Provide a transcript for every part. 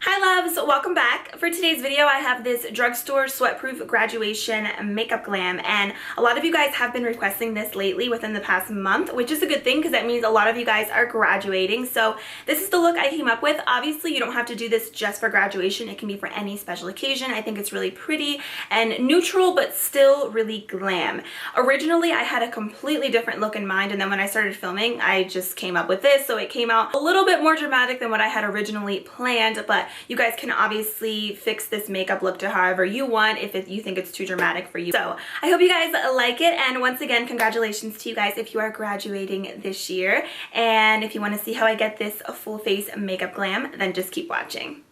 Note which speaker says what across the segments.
Speaker 1: Hi loves, welcome back. For today's video I have this Drugstore Sweatproof Graduation Makeup Glam, and a lot of you guys have been requesting this lately within the past month, which is a good thing because that means a lot of you guys are graduating. So this is the look I came up with. Obviously you don't have to do this just for graduation, it can be for any special occasion. I think it's really pretty and neutral but still really glam. Originally I had a completely different look in mind, and then when I started filming I just came up with this, so it came out a little bit more dramatic than what I had originally planned, but you guys can obviously fix this makeup look to however you want if you think it's too dramatic for you. So I hope you guys like it, and once again congratulations to you guys if you are graduating this year. And if you want to see how I get this full face makeup glam, then just keep watching.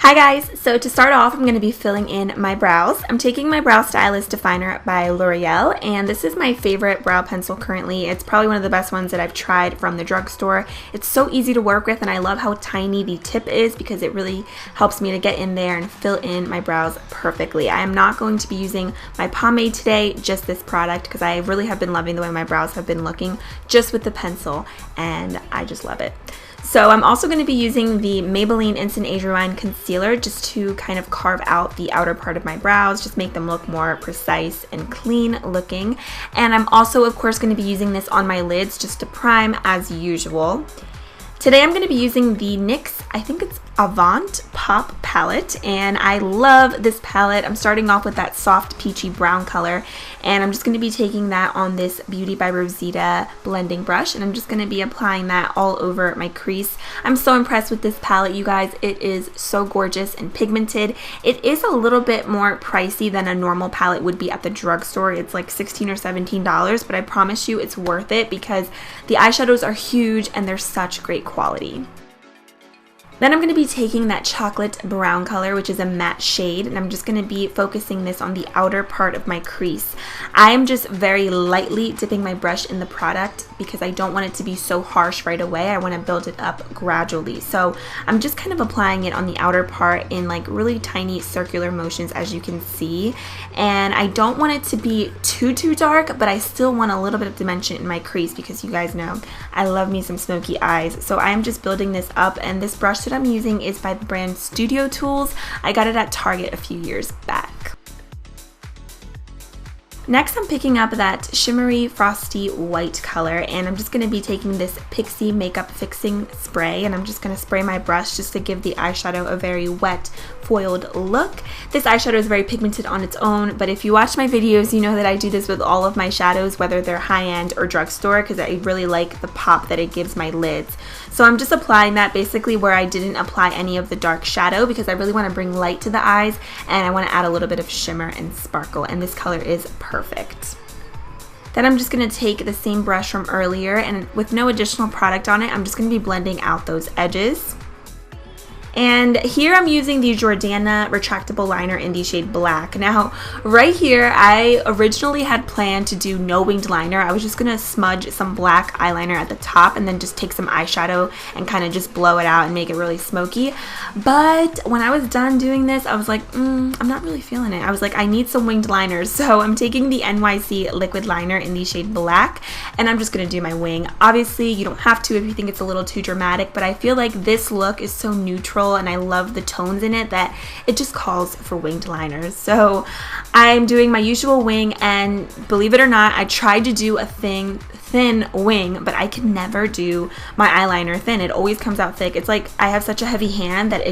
Speaker 1: Hi guys, so to start off I'm going to be filling in my brows. I'm taking my Brow Stylist Definer by L'Oreal, and this is my favorite brow pencil currently. It's probably one of the best ones that I've tried from the drugstore. It's so easy to work with, and I love how tiny the tip is because it really helps me to get in there and fill in my brows perfectly. I am not going to be using my pomade today, just this product, because I really have been loving the way my brows have been looking just with the pencil, and I just love it. So I'm also going to be using the Maybelline Instant Age Rewind Concealer just to kind of carve out the outer part of my brows, just make them look more precise and clean looking. And I'm also of course going to be using this on my lids just to prime as usual. Today I'm going to be using the NYX, I think it's Avant Pop Palette, and I love this palette. I'm starting off with that soft peachy brown color, and I'm just going to be taking that on this Beauty by Rosita blending brush, and I'm just going to be applying that all over my crease. I'm so impressed with this palette, you guys. It is so gorgeous and pigmented. It is a little bit more pricey than a normal palette would be at the drugstore. It's like $16 or $17, but I promise you it's worth it because the eyeshadows are huge and they're such great quality. Then I'm going to be taking that chocolate brown color, which is a matte shade, and I'm just going to be focusing this on the outer part of my crease. I am just very lightly dipping my brush in the product because I don't want it to be so harsh right away. I want to build it up gradually. So I'm just kind of applying it on the outer part in like really tiny circular motions, as you can see. And I don't want it to be too dark, but I still want a little bit of dimension in my crease because you guys know I love me some smoky eyes. So I am just building this up, and this brush that I'm using is by the brand Studio Tools. I got it at Target a few years back. Next I'm picking up that shimmery frosty white color, and I'm just going to be taking this Pixie Makeup Fixing Spray, and I'm just going to spray my brush just to give the eyeshadow a very wet foiled look. This eyeshadow is very pigmented on its own, but if you watch my videos you know that I do this with all of my shadows, whether they're high-end or drugstore, because I really like the pop that it gives my lids. So I'm just applying that basically where I didn't apply any of the dark shadow because I really want to bring light to the eyes and I want to add a little bit of shimmer and sparkle, and this color is perfect. Then I'm just going to take the same brush from earlier, and with no additional product on it, I'm just going to be blending out those edges. And here I'm using the Jordana retractable liner in the shade Black. Now right here I originally had planned to do no winged liner. I was just gonna smudge some black eyeliner at the top and then just take some eyeshadow and kind of just blow it out and make it really smoky. But when I was done doing this I was like, I'm not really feeling it. I was like, I need some winged liners. So I'm taking the NYC Liquid Liner in the shade Black, and I'm just gonna do my wing. Obviously you don't have to if you think it's a little too dramatic, but I feel like this look is so neutral and I love the tones in it that it just calls for winged liners. So I'm doing my usual wing, and believe it or not, I tried to do a thin wing, but I can never do my eyeliner thin. It always comes out thick. It's like I have such a heavy hand that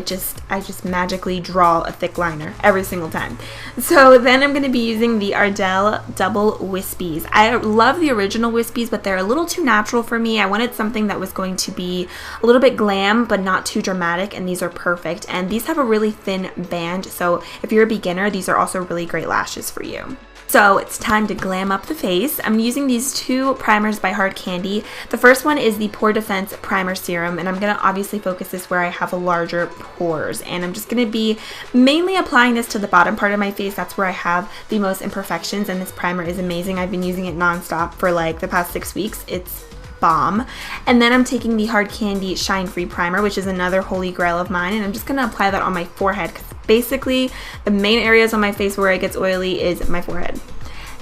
Speaker 1: I just magically draw a thick liner every single time. So then I'm going to be using the Ardell Double Wispies. I love the original Wispies, but they're a little too natural for me. I wanted something that was going to be a little bit glam but not too dramatic, and these are perfect. And these have a really thin band, so if you're a beginner these are also really great lashes for you. So it's time to glam up the face. I'm using these two primers by Hard Candy. The first one is the Pore Defense Primer Serum, and I'm going to obviously focus this where I have larger pores. And I'm just going to be mainly applying this to the bottom part of my face. That's where I have the most imperfections, and this primer is amazing. I've been using it nonstop for like the past 6 weeks. It's bomb. And then I'm taking the Hard Candy Shine Free Primer, which is another holy grail of mine, and I'm just going to apply that on my forehead because basically the main areas on my face where it gets oily is my forehead.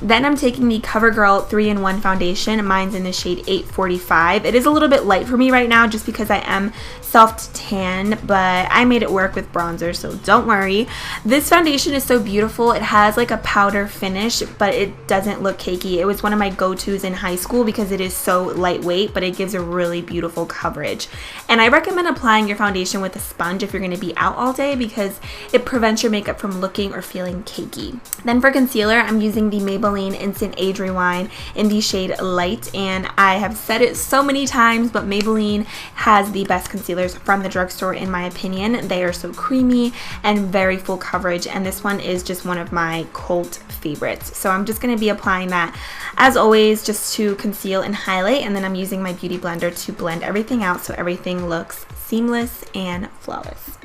Speaker 1: Then I'm taking the CoverGirl 3-in-1 foundation. Mine's in the shade 845. It is a little bit light for me right now just because I am soft tan, but I made it work with bronzer, so don't worry. This foundation is so beautiful. It has like a powder finish, but it doesn't look cakey. It was one of my go-tos in high school because it is so lightweight, but it gives a really beautiful coverage. And I recommend applying your foundation with a sponge if you're going to be out all day because it prevents your makeup from looking or feeling cakey. Then for concealer, I'm using the Maybelline Instant Age Rewind in the shade Light, and I have said it so many times, but Maybelline has the best concealers from the drugstore in my opinion. They are so creamy and very full coverage, and this one is just one of my cult favorites. So I'm just going to be applying that as always just to conceal and highlight, and then I'm using my beauty blender to blend everything out so everything looks seamless and flawless.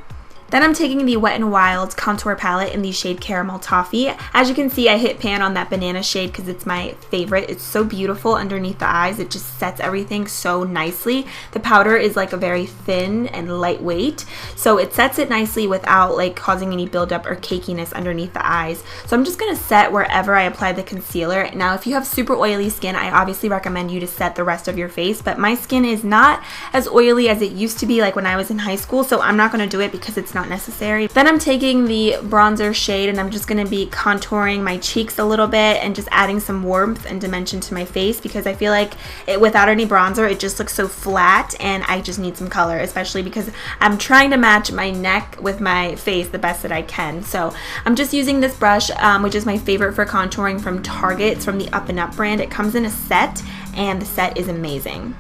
Speaker 1: Then I'm taking the Wet n Wild contour palette in the shade Caramel Toffee. As you can see, I hit pan on that banana shade because it's my favorite. It's so beautiful underneath the eyes. It just sets everything so nicely. The powder is like a very thin and lightweight, so it sets it nicely without like causing any buildup or cakiness underneath the eyes. So I'm just going to set wherever I apply the concealer. Now, if you have super oily skin, I obviously recommend you to set the rest of your face, but my skin is not as oily as it used to be like when I was in high school, so I'm not going to do it because it's not necessary. Then I'm taking the bronzer shade and I'm just going to be contouring my cheeks a little bit and just adding some warmth and dimension to my face because I feel like without any bronzer it just looks so flat, and I just need some color, especially because I'm trying to match my neck with my face the best that I can. So I'm just using this brush, which is my favorite for contouring from Target. It's from the Up and Up brand. It comes in a set and the set is amazing.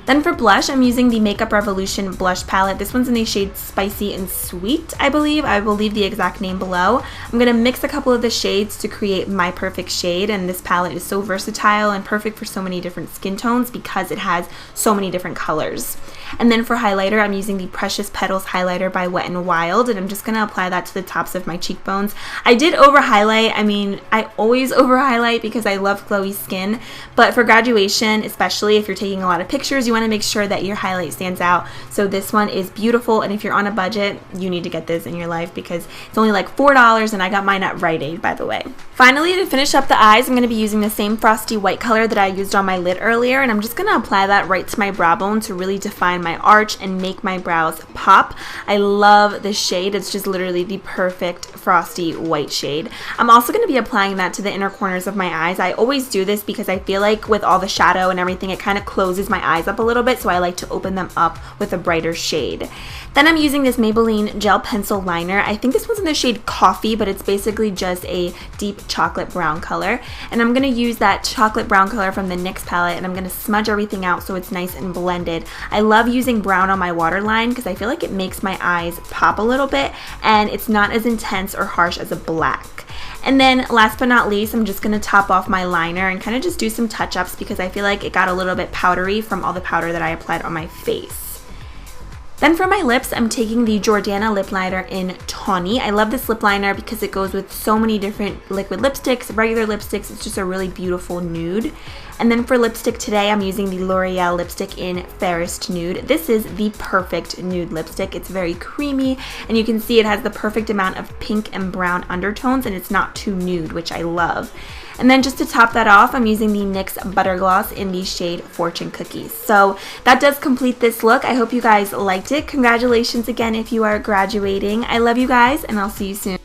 Speaker 1: Then for blush, I'm using the Makeup Revolution blush palette. This one's in the shade Spicy and Sweet, I believe. I will leave the exact name below. I'm going to mix a couple of the shades to create my perfect shade, and this palette is so versatile and perfect for so many different skin tones because it has so many different colors. And then for highlighter, I'm using the Precious Petals highlighter by Wet n Wild, and I'm just going to apply that to the tops of my cheekbones. I did over highlight. I mean, I always over highlight because I love glowy skin, but for graduation, especially if you're taking a lot of pictures, you want to make sure that your highlight stands out. So this one is beautiful, and if you're on a budget, you need to get this in your life because it's only like $4, and I got mine at Rite Aid, by the way. Finally, to finish up the eyes, I'm going to be using the same frosty white color that I used on my lid earlier, and I'm just going to apply that right to my brow bone to really define my arch and make my brows pop. I love this shade. It's just literally the perfect frosty white shade. I'm also going to be applying that to the inner corners of my eyes. I always do this because I feel like with all the shadow and everything, it kind of closes my eyes up a little bit, so I like to open them up with a brighter shade. Then I'm using this Maybelline Gel Pencil Liner. I think this one's in the shade Coffee, but it's basically just a deep chocolate brown color. And I'm going to use that chocolate brown color from the NYX palette, and I'm going to smudge everything out so it's nice and blended. I love using brown on my waterline because I feel like it makes my eyes pop a little bit, and it's not as intense or harsh as a black. And then last but not least, I'm just going to top off my liner and kind of just do some touch-ups because I feel like it got a little bit powdery from all the powder that I applied on my face. Then for my lips, I'm taking the Jordana lip liner in Tawny. I love this lip liner because it goes with so many different liquid lipsticks, regular lipsticks. It's just a really beautiful nude. And then for lipstick today, I'm using the L'Oreal lipstick in Fairest Nude. This is the perfect nude lipstick. It's very creamy, and you can see it has the perfect amount of pink and brown undertones, and it's not too nude, which I love. And then just to top that off, I'm using the NYX Butter Gloss in the shade Fortune Cookies. So that does complete this look. I hope you guys liked it. Congratulations again if you are graduating. I love you guys, and I'll see you soon.